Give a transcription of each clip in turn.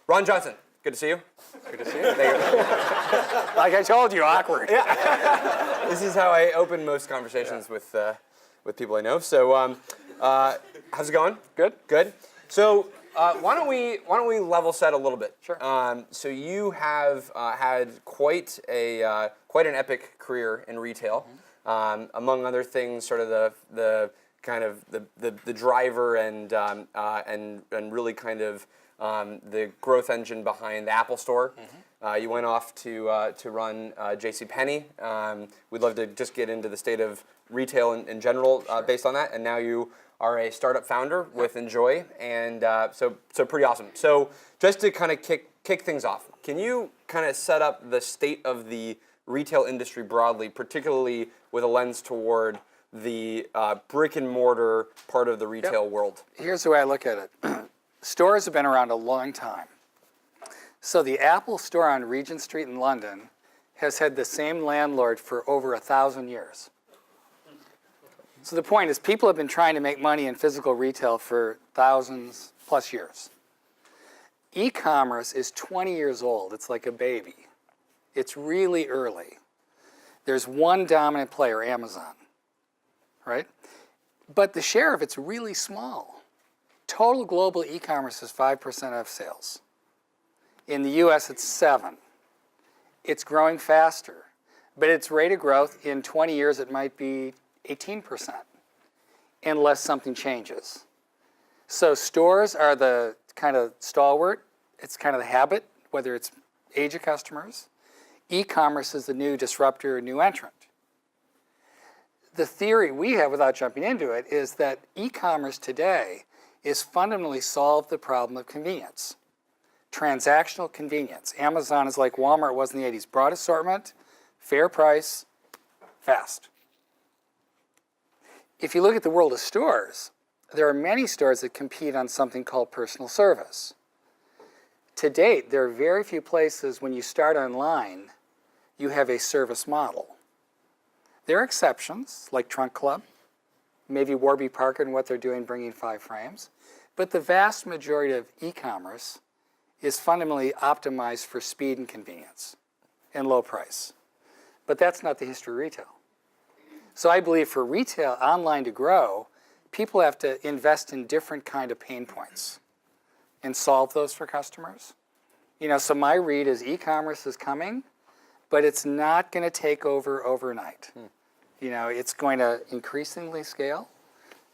Ron Johnson, good to see you. Good to see you. Like I told you, awkward. Yeah. This is how I open most conversations with people I know. So, how's it going? Good. Good. So, why don't we level set a little bit? Sure. So you have had quite an epic career in retail. Among other things, sort of the kind of the driver and really kind of the growth engine behind the Apple Store. You went off to run JCPenney. We'd love to just get into the state of retail in general based on that. And now you are a startup founder with Enjoy, and so pretty awesome. So just to kind of kick things off, can you kind of set up the state of the retail industry broadly, particularly with a lens toward the brick and mortar part of the retail world? Here's the way I look at it. Stores have been around a long time. So the Apple Store on Regent Street in London has had the same landlord for over 1,000 years. So the point is, people have been trying to make money in physical retail for thousands plus years. E-commerce is 20 years old. It's like a baby. It's really early. There's one dominant player, Amazon, right? But the share of it's really small. Total global e-commerce is 5% of sales. In the US, it's 7%. It's growing faster, but its rate of growth in 20 years, it might be 18%, unless something changes. So stores are the kind of stalwart. It's kind of the habit, whether it's age of customers. E-commerce is the new disruptor, new entrant. The theory we have, without jumping into it, is that e-commerce today is fundamentally solved the problem of convenience. Transactional convenience. Amazon is like Walmart was in the 80s. Broad assortment, fair price, fast. If you look at the world of stores, there are many stores that compete on something called personal service. To date, there are very few places when you start online, you have a service model. There are exceptions, like Trunk Club, maybe Warby Parker and what they're doing, bringing 5 frames. But the vast majority of e-commerce is fundamentally optimized for speed and convenience and low price. But that's not the history of retail. So I believe for retail online to grow, people have to invest in different kind of pain points and solve those for customers. So my read is e-commerce is coming, but it's not going to take over overnight. It's going to increasingly scale,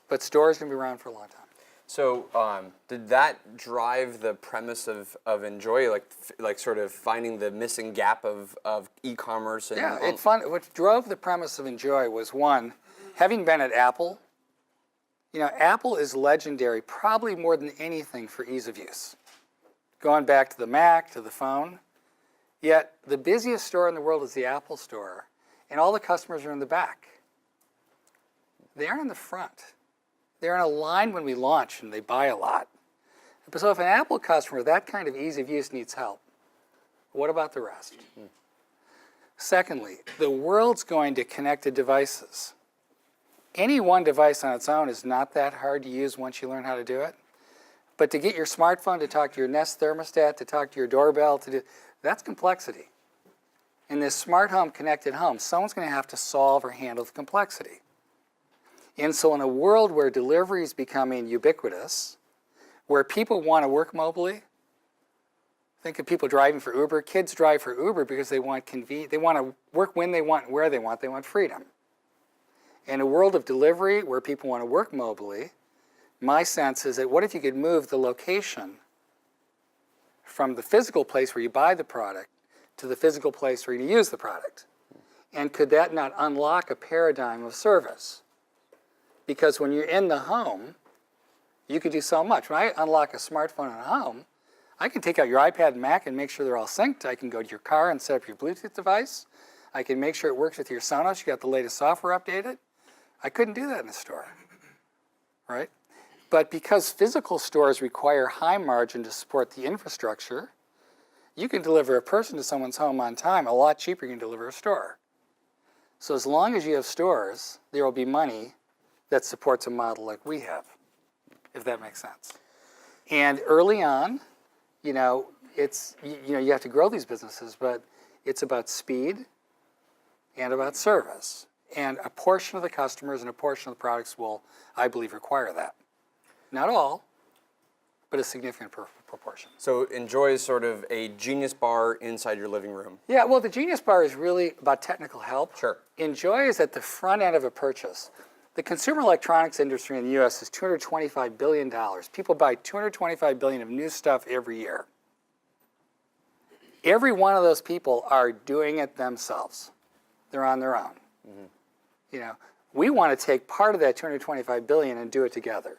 but stores are going to be around for a long time. So did that drive the premise of Enjoy, like sort of finding the missing gap of e-commerce? What drove the premise of Enjoy was, one, having been at Apple. Apple is legendary, probably more than anything, for ease of use. Going back to the Mac, to the phone. Yet the busiest store in the world is the Apple Store, and all the customers are in the back. They aren't in the front. They're in a line when we launch and they buy a lot. So if an Apple customer, that kind of ease of use needs help, what about the rest? Secondly, the world's going to connected devices. Any one device on its own is not that hard to use once you learn how to do it. But to get your smartphone to talk to your Nest thermostat, to talk to your doorbell, that's complexity. In this smart home, connected home, someone's going to have to solve or handle the complexity. And so in a world where delivery is becoming ubiquitous, where people want to work mobily, think of people driving for Uber. Kids drive for Uber because they want they want to work when they want, where they want freedom. In a world of delivery where people want to work mobily, my sense is that what if you could move the location from the physical place where you buy the product to the physical place where you use the product? And could that not unlock a paradigm of service? Because when you're in the home, you can do so much. When I unlock a smartphone in a home, I can take out your iPad and Mac and make sure they're all synced. I can go to your car and set up your Bluetooth device. I can make sure it works with your Sonos. You got the latest software updated. I couldn't do that in a store, right? But because physical stores require high margin to support the infrastructure, you can deliver a person to someone's home on time a lot cheaper than you can deliver a store. So as long as you have stores, there will be money that supports a model like we have, if that makes sense. And early on, it's, you have to grow these businesses, but it's about speed and about service. And a portion of the customers and a portion of the products will, I believe, require that. Not all, but a significant proportion. So Enjoy is sort of a Genius Bar inside your living room. Yeah, well, the Genius Bar is really about technical help. Sure. Enjoy is at the front end of a purchase. The consumer electronics industry in the U.S. is $225 billion. People buy $225 billion of new stuff every year. Every one of those people are doing it themselves. They're on their own. Mm-hmm. We want to take part of that $225 billion and do it together.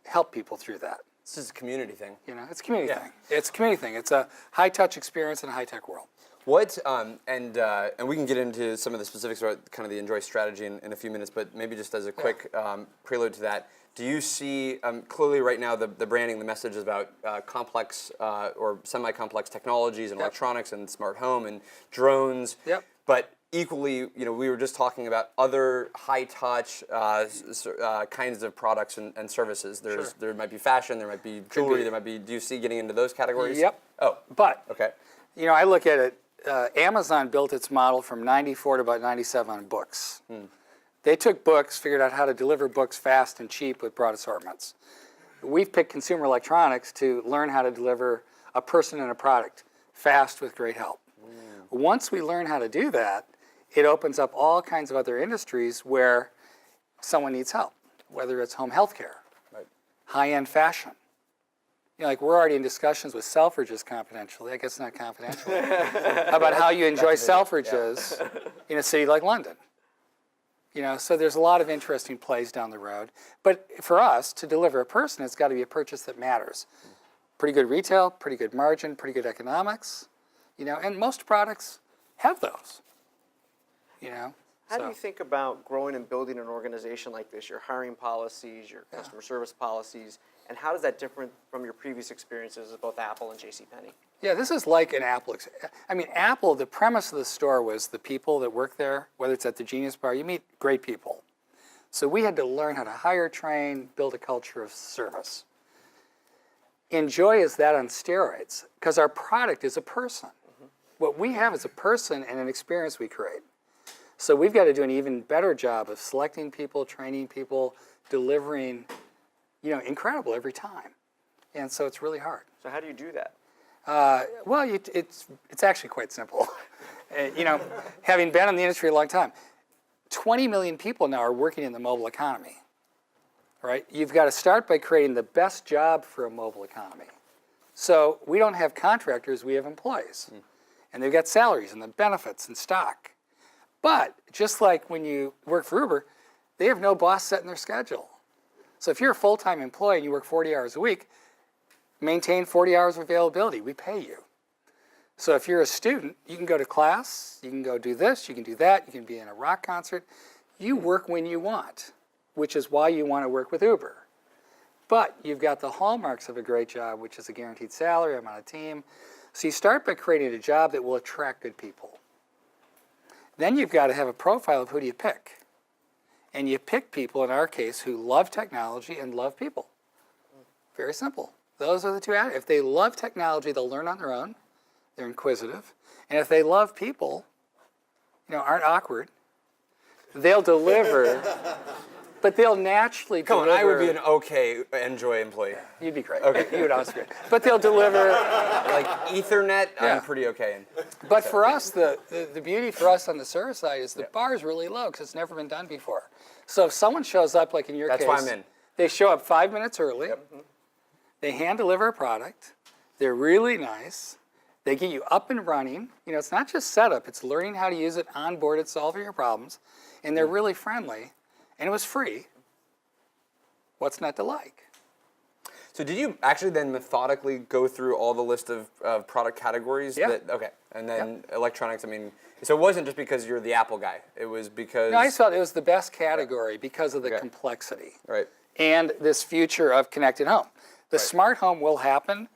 Help people through that. This is a community thing. It's a community thing. It's a community thing. It's a high-touch experience in a high-tech world. What, and we can get into some of the specifics about kind of the Enjoy strategy in a few minutes, but maybe just as a quick prelude to that, do you see, clearly right now the branding, the message is about complex or semi-complex technologies and electronics and smart home and drones, but equally, we were just talking about other high-touch kinds of products and services. There might be fashion, there might be jewelry, there might be, do you see getting into those categories? Yep. Oh. But, okay. I look at it, Amazon built its model from 94 to about 97 on books. They took books, figured out how to deliver books fast and cheap with broad assortments. We've picked consumer electronics to learn how to deliver a person and a product fast with great help. Once we learn how to do that, it opens up all kinds of other industries where someone needs help, whether it's home healthcare, high-end fashion. Like we're already in discussions with Selfridges confidentially, I guess not confidential, about how you enjoy Selfridges in a city like London. So there's a lot of interesting plays down the road. But for us, to deliver a person, it's got to be a purchase that matters. Pretty good retail, pretty good margin, pretty good economics, and most products have those. How do you think about growing and building an organization like this, your hiring policies, your customer service policies, and how does that differ from your previous experiences at both Apple and JCPenney? Yeah, this is like an Apple. Apple, the premise of the store was the people that work there, whether it's at the Genius Bar, you meet great people. So we had to learn how to hire, train, build a culture of service. Enjoy is that on steroids, because our product is a person. What we have is a person and an experience we create. So we've got to do an even better job of selecting people, training people, delivering, incredible every time. And so it's really hard. So how do you do that? Well, it's actually quite simple. Having been in the industry a long time, 20 million people now are working in the mobile economy, right? You've got to start by creating the best job for a mobile economy. So we don't have contractors, we have employees. And they've got salaries and the benefits and stock. But just like when you work for Uber, they have no boss setting their schedule. So if you're a full-time employee and you work 40 hours a week, maintain 40 hours of availability. We pay you. So if you're a student, you can go to class, you can go do this, you can do that, you can be in a rock concert. You work when you want, which is why you want to work with Uber. But you've got the hallmarks of a great job, which is a guaranteed salary, I'm on a team. So you start by creating a job that will attract good people. Then you've got to have a profile of who do you pick. And you pick people, in our case, who love technology and love people. Very simple. Those are the two attitudes. If they love technology, they'll learn on their own. They're inquisitive. And if they love people, aren't awkward, they'll deliver. But they'll naturally deliver. Come on, I would be an okay Enjoy employee. You'd be great. Okay. You would also be great. But they'll deliver. Like Ethernet, I'm pretty okay in. But for us, the beauty for us on the service side is the bar is really low because it's never been done before. So if someone shows up, like in your case. That's why I'm in. They show up 5 minutes early. They hand deliver a product. They're really nice. They get you up and running. It's not just setup. It's learning how to use it, onboard it, solving your problems. And they're really friendly. And it was free. What's not to like? So did you actually then methodically go through all the list of product categories? Yeah. Okay. And then electronics, so it wasn't just because you're the Apple guy. It was because... No, I just felt it was the best category because of the complexity. Right. And this future of connected home. The smart home will happen,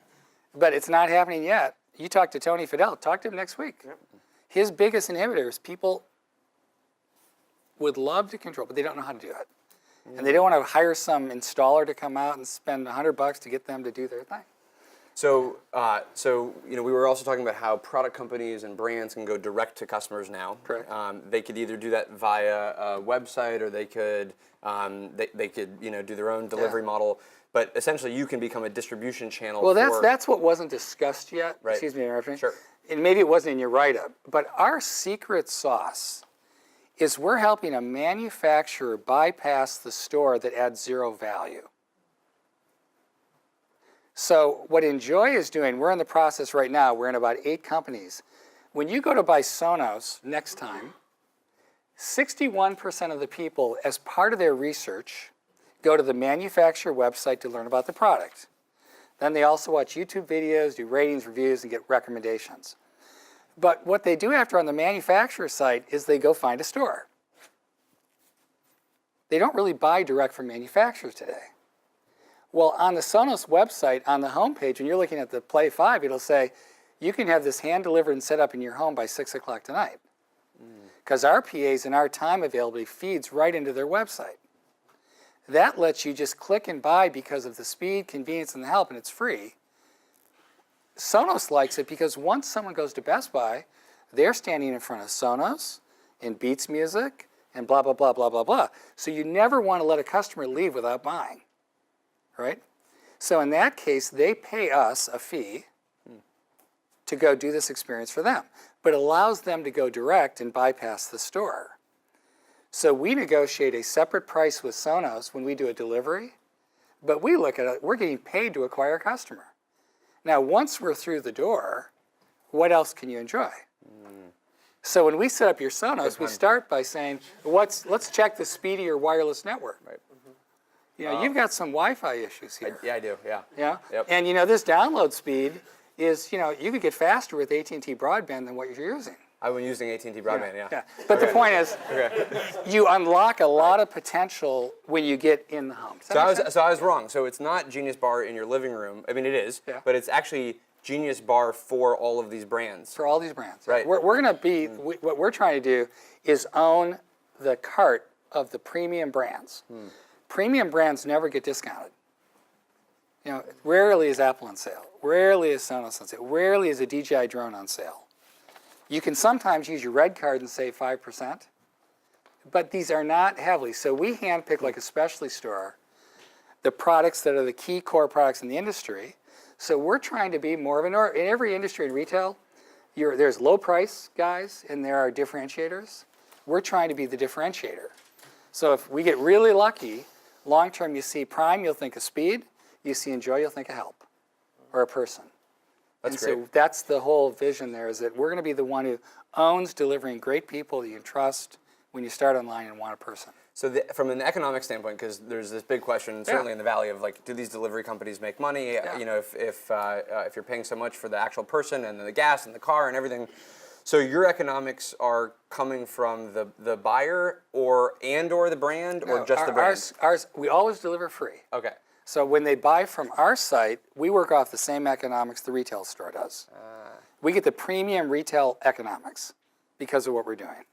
but it's not happening yet. You talk to Tony Fidel. Talk to him next week. His biggest inhibitor is people would love to control, but they don't know how to do it. And they don't want to hire some installer to come out and spend $100 to get them to do their thing. So we were also talking about how product companies and brands can go direct to customers now. Correct. They could either do that via a website, or they could do their own delivery model. But essentially, you can become a distribution channel. Well, that's what wasn't discussed yet. Right. Excuse me, interrupting. Sure. And maybe it wasn't in your write-up, but our secret sauce is we're helping a manufacturer bypass the store that adds zero value. So what Enjoy is doing, we're in the process right now, we're in about 8 companies. When you go to buy Sonos next time, 61% of the people, as part of their research, go to the manufacturer website to learn about the product. Then they also watch YouTube videos, do ratings, reviews, and get recommendations. But what they do after on the manufacturer site is they go find a store. They don't really buy direct from manufacturers today. Well, on the Sonos website, on the homepage, when you're looking at the Play 5, it'll say, you can have this hand-delivered and set up in your home by 6 o'clock tonight. Because our PAs and our time availability feeds right into their website. That lets you just click and buy because of the speed, convenience, and the help, and it's free. Sonos likes it because once someone goes to Best Buy, they're standing in front of Sonos and Beats Music and blah, blah, blah, blah, blah, blah. So you never want to let a customer leave without buying, right? So in that case, they pay us a fee to go do this experience for them, but it allows them to go direct and bypass the store. So we negotiate a separate price with Sonos when we do a delivery, but we look at it, we're getting paid to acquire a customer. Now, once we're through the door, what else can you enjoy? So when we set up your Sonos, we start by saying, let's check the speed of your wireless network. Right. You know, you've got some Wi-Fi issues here. Yeah, I do. Yeah. Yeah. Yep. And this download speed is, you could get faster with AT&T broadband than what you're using. I've been using AT&T broadband. Yeah. But the point is, you unlock a lot of potential when you get in the home. So I was wrong. So it's not Genius Bar in your living room. I mean, it is, but it's actually Genius Bar for all of these brands. For all these brands. Right. We're going to be, what we're trying to do is own the cart of the premium brands. Premium brands never get discounted. Rarely is Apple on sale. Rarely is Sonos on sale. Rarely is a DJI drone on sale. You can sometimes use your red card and save 5%, but these are not heavily. So we handpick, like a specialty store, the products that are the key core products in the industry. So we're trying to be more of in every industry in retail, there's low price guys and there are differentiators. We're trying to be the differentiator. So if we get really lucky, long term you see Prime, you'll think of speed. You see Enjoy, you'll think of help or a person. That's great. So that's the whole vision there, is that we're going to be the one who owns delivering great people that you can trust when you start online and want a person. So from an economic standpoint, because there's this big question, certainly in the Valley, of do these delivery companies make money? Yeah. If you're paying so much for the actual person and the gas and the car and everything. So your economics are coming from the buyer or the brand, or just the brand? Ours, we always deliver free. Okay. So when they buy from our site, we work off the same economics the retail store does. We get the premium retail economics because of what we're doing.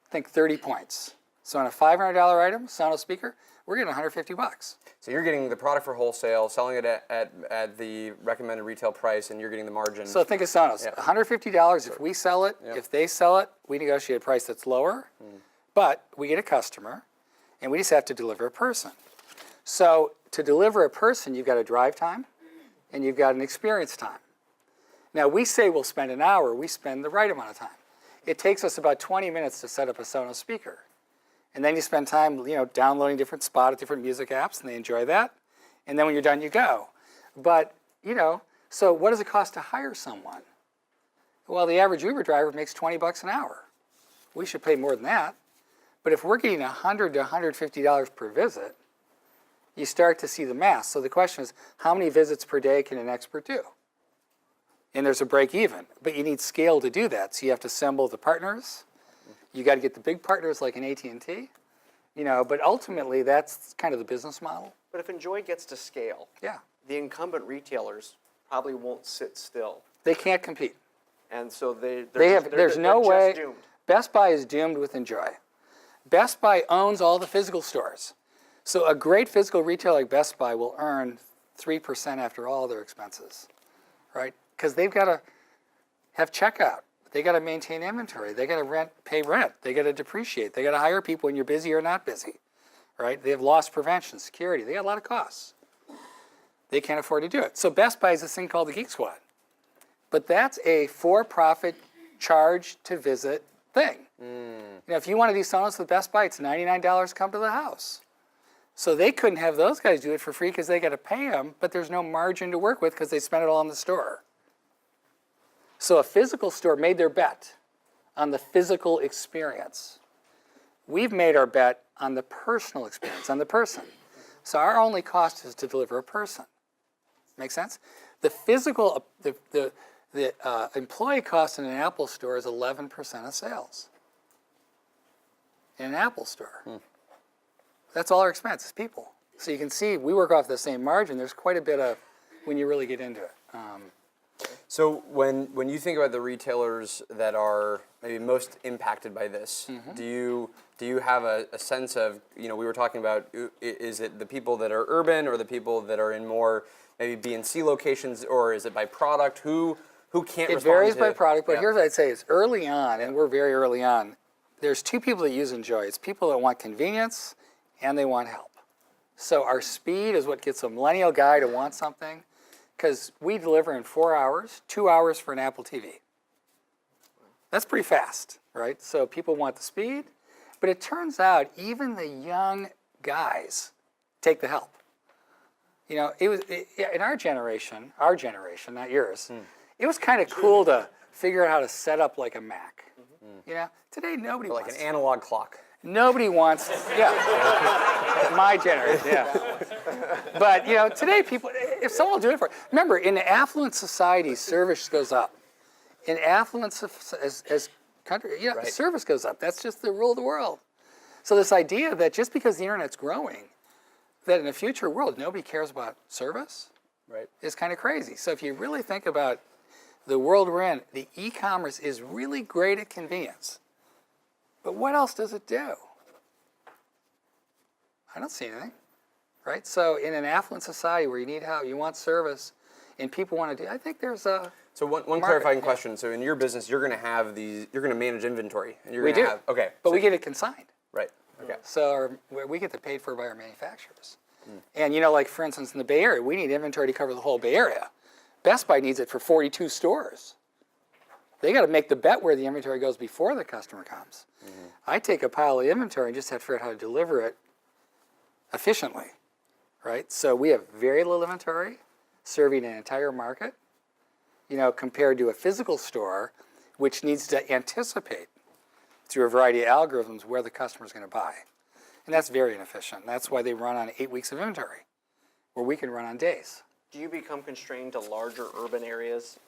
Think 30 points. So on a $500 item, Sonos speaker, we're getting $150. So you're getting the product for wholesale, selling it at the recommended retail price, and you're getting the margin. So think of Sonos, $150 if we sell it. If they sell it, we negotiate a price that's lower, but we get a customer, and we just have to deliver a person. So to deliver a person, you've got a drive time, and you've got an experience time. Now, we say we'll spend an hour. We spend the right amount of time. It takes us about 20 minutes to set up a Sonos speaker. And then you spend time, downloading different different music apps, and they enjoy that. And then when you're done, you go. But, so what does it cost to hire someone? Well, the average Uber driver makes $20 an hour. We should pay more than that. But if we're getting $100 to $150 per visit, you start to see the math. So the question is, how many visits per day can an expert do? And there's a break even, but you need scale to do that. So you have to assemble the partners. You got to get the big partners like an AT&T, but ultimately that's kind of the business model. But if Enjoy gets to scale, the incumbent retailers probably won't sit still. They can't compete. And so there's no way. Doomed. Best Buy is doomed with Enjoy. Best Buy owns all the physical stores. So a great physical retailer like Best Buy will earn 3% after all their expenses, right? Because they've got to have checkout. They got to maintain inventory. They got to pay rent. They got to depreciate. They got to hire people when you're busy or not busy, right? They have loss prevention, security. They got a lot of costs. They can't afford to do it. So Best Buy is this thing called the Geek Squad. But that's a for-profit charge to visit thing. If you want to do sonos with Best Buy, it's $99 come to the house. So they couldn't have those guys do it for free because they got to pay them, but there's no margin to work with because they spent it all in the store. So a physical store made their bet on the physical experience. We've made our bet on the personal experience, on the person. So our only cost is to deliver a person. Make sense? The physical, the employee cost in an Apple store is 11% of sales. In an Apple store. That's all our expense is people. So you can see we work off the same margin. There's quite a bit of when you really get into it. So when you think about the retailers that are maybe most impacted by this, do you have a sense of, we were talking about, is it the people that are urban or the people that are in more maybe B and C locations, or is it by product? Who can't respond to? It varies by product, but here's what I'd say is early on, and we're very early on, there's two people that use Enjoy. It's people that want convenience and they want help. So our speed is what gets a millennial guy to want something, because we deliver in 4 hours, 2 hours for an Apple TV. That's pretty fast, right? So people want the speed, but it turns out even the young guys take the help. In our generation, not yours, it was kind of cool to figure out how to set up like a Mac. Today nobody wants. Like an analog clock. Nobody wants, my generation, But, today people, if someone will do it for, remember, in affluent societies, service goes up. In affluent as country, service goes up. That's just the rule of the world. So this idea that just because the internet's growing, that in a future world, nobody cares about service, is kind of crazy. So if you really think about the world we're in, the e-commerce is really great at convenience. But what else does it do? I don't see anything, right? So in an affluent society where you need help, you want service, and people want to do, I think there's a So one clarifying question. So in your business, you're going to have you're going to manage inventory. And you're gonna have, okay. But we get it consigned. Right, okay. So we get it paid for by our manufacturers. And like for instance, in the Bay Area, we need inventory to cover the whole Bay Area. Best Buy needs it for 42 stores. They got to make the bet where the inventory goes before the customer comes. I take a pile of inventory and just have to figure out how to deliver it efficiently, right? So we have very little inventory serving an entire market, compared to a physical store, which needs to anticipate through a variety of algorithms where the customer is going to buy. And that's very inefficient. That's why they run on 8 weeks of inventory, where we can run on days. Do you become constrained to larger urban areas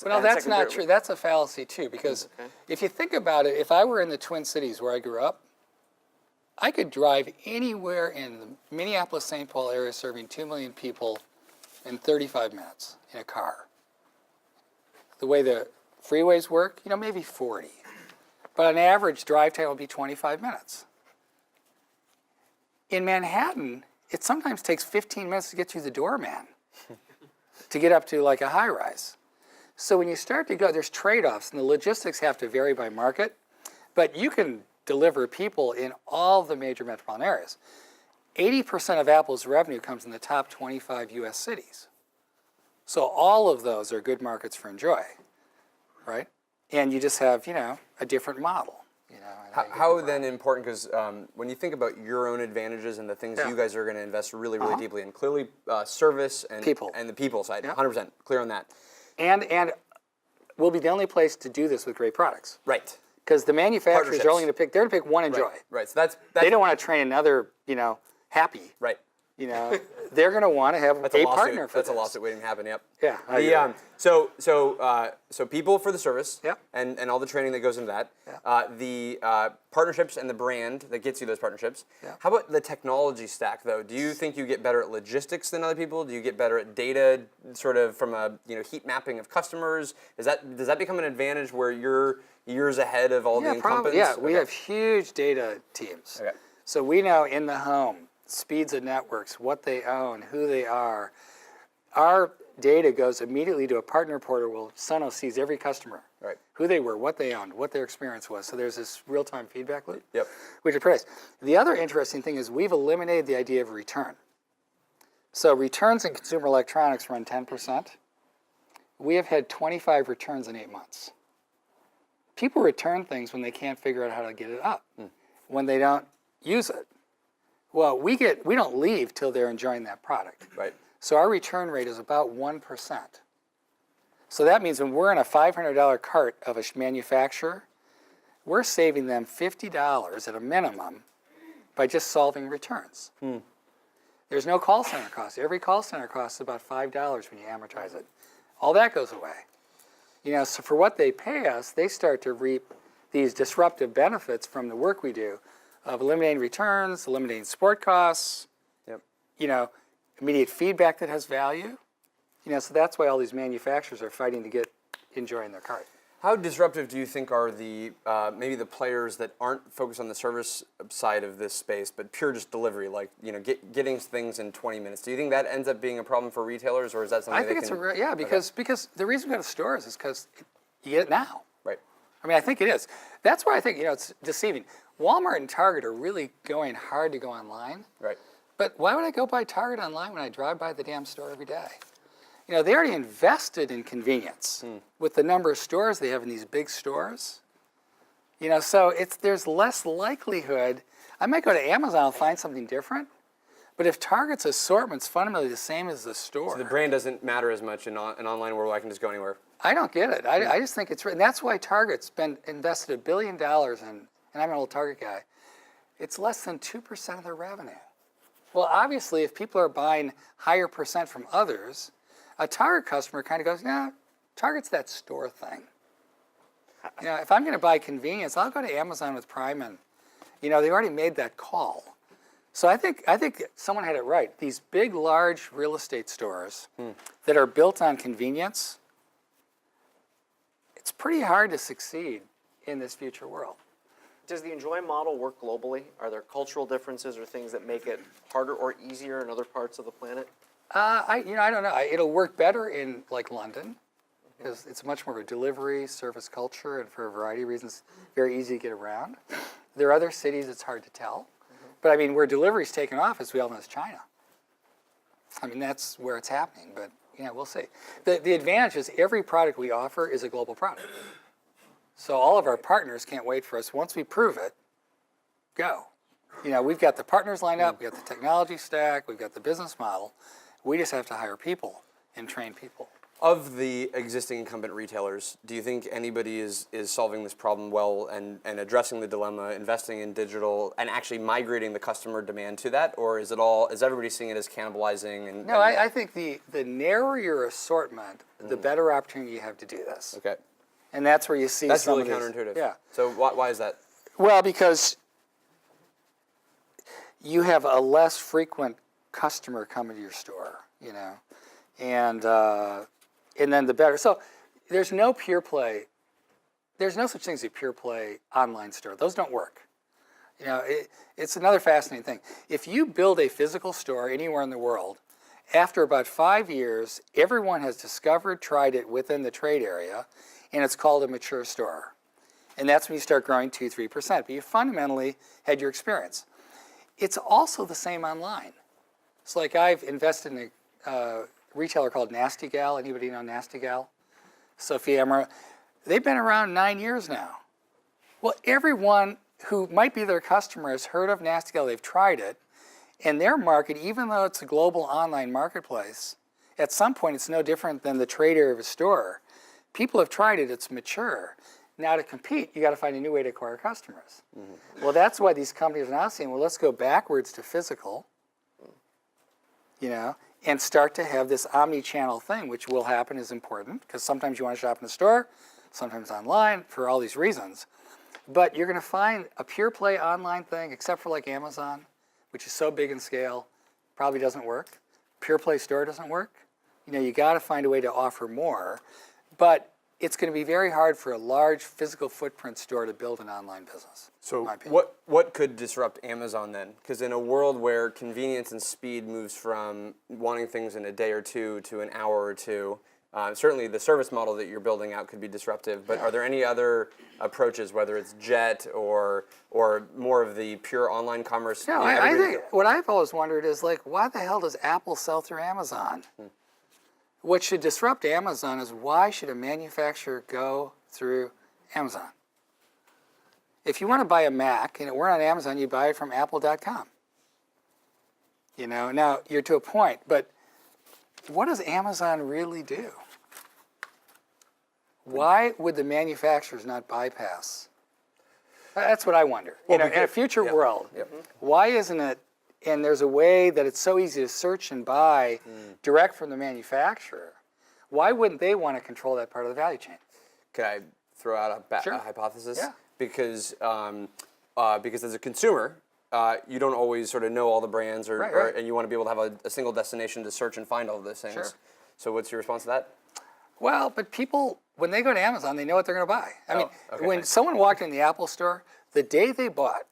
Well, that's not true. That's a fallacy too, because if you think about it, if I were in the Twin Cities where I grew up, I could drive anywhere in the Minneapolis-St. Paul area serving 2 million people in 35 minutes in a car. The way the freeways work, maybe 40. But on average, drive time will be 25 minutes. In Manhattan, it sometimes takes 15 minutes to get through the door, man. To get up to like a high rise. So when you start to go, there's trade-offs, and the logistics have to vary by market, but you can deliver people in all the major metropolitan areas. 80% of Apple's revenue comes in the top 25 US cities. So all of those are good markets for Enjoy, right? And you just have, a different model. How then important, because when you think about your own advantages and the things you guys are going to invest really, really deeply in, clearly service and people. And the people side, 100% clear on that. And we'll be the only place to do this with great products. Right. Because the manufacturers are only going to pick, they're going to pick one Enjoy. Right. So that's they don't want to train another, Happy. Right. They're going to want to have a partner for That's this. a lawsuit waiting to happen. Yep. Yeah. So people for the service. Yep. And all the training that goes into that. Yep. The partnerships and the brand that gets you those partnerships. Yep. How about the technology stack though? Do you think you get better at logistics than other people? Do you get better at data, sort of from a heat mapping of customers? Does that become an advantage where you're years ahead of all the incumbents? Yeah, we have huge data teams. Okay. So we know in the home, speeds of networks, what they own, who they are, our data goes immediately to a partner portal where Sonos sees every customer, Right. who they were, what they owned, what their experience was. So there's this real-time feedback loop, Yep. which is praised. The other interesting thing is we've eliminated the idea of return. So returns in consumer electronics run 10%. We have had 25 returns in 8 months. People return things when they can't figure out how to get it up, when they don't use it. Well, we don't leave till they're enjoying that product. Right. So our return rate is about 1%. So that means when we're in a $500 cart of a manufacturer, we're saving them $50 at a minimum by just solving returns. There's no call center cost. Every call center costs about $5 when you amortize it. All that goes away. So for what they pay us, they start to reap these disruptive benefits from the work we do of eliminating returns, eliminating support costs, Yep. Immediate feedback that has value. So that's why all these manufacturers are fighting to get enjoying their cart. How disruptive do you think are the maybe the players that aren't focused on the service side of this space, but pure just delivery, like getting things in 20 minutes? Do you think that ends up being a problem for retailers, or is that something? I think because the reason we go to stores is because you get it now. Right. I mean, I think it is. That's why I think it's deceiving. Walmart and Target are really going hard to go online. Right. But why would I go buy Target online when I drive by the damn store every day? They already invested in convenience with the number of stores they have in these big stores. So there's less likelihood. I might go to Amazon and find something different, but if Target's assortment's fundamentally the same as the store. So the brand doesn't matter as much in an online world where I can just go anywhere. I don't get it. I just think and that's why Target's invested $1 billion in, and I'm an old Target guy, it's less than 2% of their revenue. Well, obviously, if people are buying higher percent from others, a Target customer kind of goes, yeah, Target's that store thing. If I'm going to buy convenience, I'll go to Amazon with Prime, and they already made that call. So I think someone had it right. These big, large real estate stores that are built on convenience, it's pretty hard to succeed in this future world. Does the Enjoy model work globally? Are there cultural differences or things that make it harder or easier in other parts of the planet? I don't know. It'll work better in like London because it's much more of a delivery service culture, and for a variety of reasons, very easy to get around. There are other cities it's hard to tell, but I mean, where delivery's taken off, as we all know, is China. I mean, that's where it's happening, but we'll see. The advantage is every product we offer is a global product. So all of our partners can't wait for us. Once we prove it, go. We've got the partners lined up, we've got the technology stack, we've got the business model. We just have to hire people and train people. Of the existing incumbent retailers, do you think anybody is solving this problem well and addressing the dilemma, investing in digital, and actually migrating the customer demand to that? Or is everybody seeing it as cannibalizing? No, I think the narrower your assortment, the better opportunity you have to do this. Okay. And that's where you see That's some really of these, counterintuitive. Yeah. So why is that? Well, because you have a less frequent customer coming to your store, and then the better. So there's no pure play. There's no such thing as a pure play online store. Those don't work. It's another fascinating thing. If you build a physical store anywhere in the world, after about 5 years, everyone has discovered, tried it within the trade area, and it's called a mature store. And that's when you start growing 2-3%. But you fundamentally had your experience. It's also the same online. It's like I've invested in a retailer called Nasty Gal. Anybody know Nasty Gal? Sophia Emmer. They've been around 9 years now. Well, everyone who might be their customer has heard of Nasty Gal. They've tried it. And their market, even though it's a global online marketplace, at some point it's no different than the trade area of a store. People have tried it. It's mature. Now to compete, you got to find a new way to acquire customers. Well, that's why these companies are now saying, well, let's go backwards to physical, and start to have this omni-channel thing, which will happen, is important, because sometimes you want to shop in the store, sometimes online, for all these reasons. But you're going to find a pure play online thing, except for like Amazon, which is so big in scale, probably doesn't work. Pure play store doesn't work. You got to find a way to offer more. But it's going to be very hard for a large physical footprint store to build an online business. in my So opinion. what could disrupt Amazon then? Because in a world where convenience and speed moves from wanting things in a day or two to an hour or two, certainly the service model that you're building out could be disruptive. But are there any other approaches, whether it's Jet or more of the pure online commerce? No, I think what I've always wondered is like, why the hell does Apple sell through Amazon? What should disrupt Amazon is why should a manufacturer go through Amazon? If you want to buy a Mac and it weren't on Amazon, you buy it from apple.com. You know, now you're to a point, but what does Amazon really do? Why would the manufacturers not bypass? That's what I wonder. Well, in a future world, why isn't it, and there's a way that it's so easy to search and buy direct from the manufacturer, why wouldn't they want to control that part of the value chain? Can I throw out a Sure. hypothesis? Yeah. Because as a consumer, you don't always sort of know all the brands, Right. and you want to be able to have a single destination to search and find all of those things. Sure. So what's your response to that? Well, but people, when they go to Amazon, they know what they're going to buy. I mean, okay. when someone walked in the Apple store, the day they bought,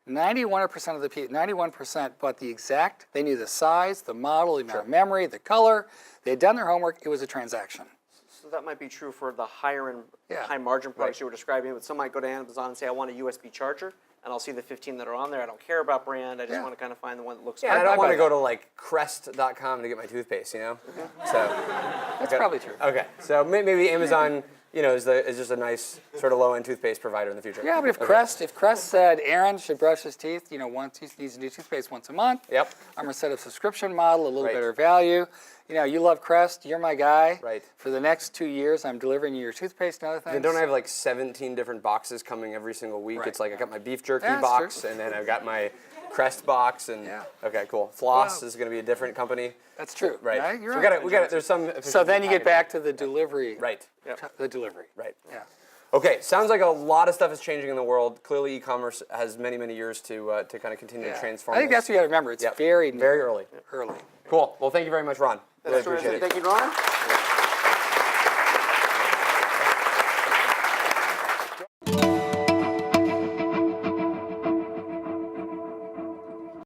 91% of the people, 91% bought the exact, they knew the size, the model, the amount of memory, the color. They had done their homework. It was a transaction. So that might be true for the higher end, Yeah. high margin products you were describing. But some might go to Amazon and say, I want a USB charger, and I'll see the 15 that are on there. I don't care about brand. I just Yeah. want to kind of find the one that looks Yeah, good. I don't want buy to go to like crest.com to get my toothpaste, you know? So That's probably true. okay. So maybe Amazon, is just a nice sort of low-end toothpaste provider in the future. Yeah, but if Crest said Aaron should brush his teeth, once he needs to do toothpaste once a month. Yep. I'm gonna set a subscription model, a little Right. better value. You love Crest, you're my guy. Right. For the next 2 years, I'm delivering you your toothpaste and other things. And don't I have like 17 different boxes coming every single week? Right. It's like I got my beef jerky That's box, true. and then I've got my Crest box, and Yeah. okay, cool. Floss Well, is going to be a different company. That's true. Right. Right? You're So right. we got it. There's some. So then you get back to the delivery. Right. The delivery. Right. Yeah. Okay. Sounds like a lot of stuff is changing in the world. Clearly, e-commerce has many, many years to kind of continue to transform. I think that's what you got to remember. It's Yep. very new, very early. early. Cool. Well, thank you very much, Ron. Really That's terrific. appreciate it. Thank you, Ron.